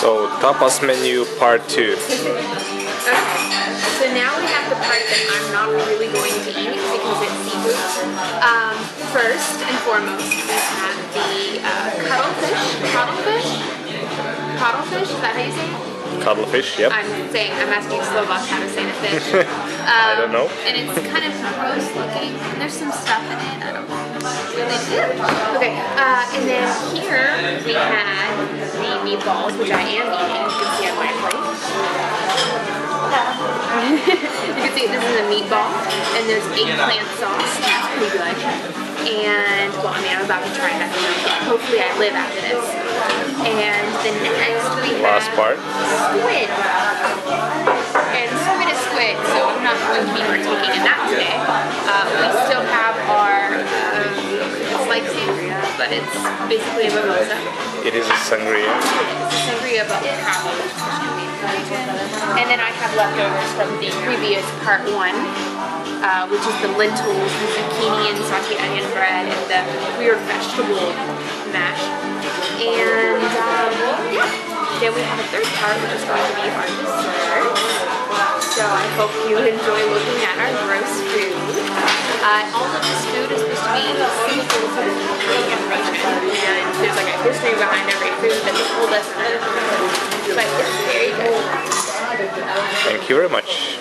So, tapas menu part 2. Okay, so now we have the part that I'm not really going to eat because it's seafood. First and foremost, we have the cuttlefish, is that how you say it? Cuttlefish, yep. I'm asking Slovak how to say the fish. I don't know. And it's kind of gross looking. There's some stuff in it. I don't really do. Okay, and then here we had the meatballs, which I am eating. You can see on my plate. You can see this is a meatball, and there's eggplant sauce. That's pretty good. And, well, I'm about to try that. Hopefully I live after this. And the next we have Last part. squid. And squid is squid, so I'm not going to be partaking in that today. We still have our, it's like sangria, but it's basically a mimosa. It is a sangria. It's a sangria, but crabo. And then I have leftovers from the previous part 1. Which is the lentils, the zucchini and sauteed onion bread, and the weird vegetable mash. And yeah, then we have a third part, which is going to be our dessert. So I hope you enjoy looking at our gross food. All of this food is supposed to be simple for the and there's like a history behind every food that they told us. But it's very good. Thank you very much.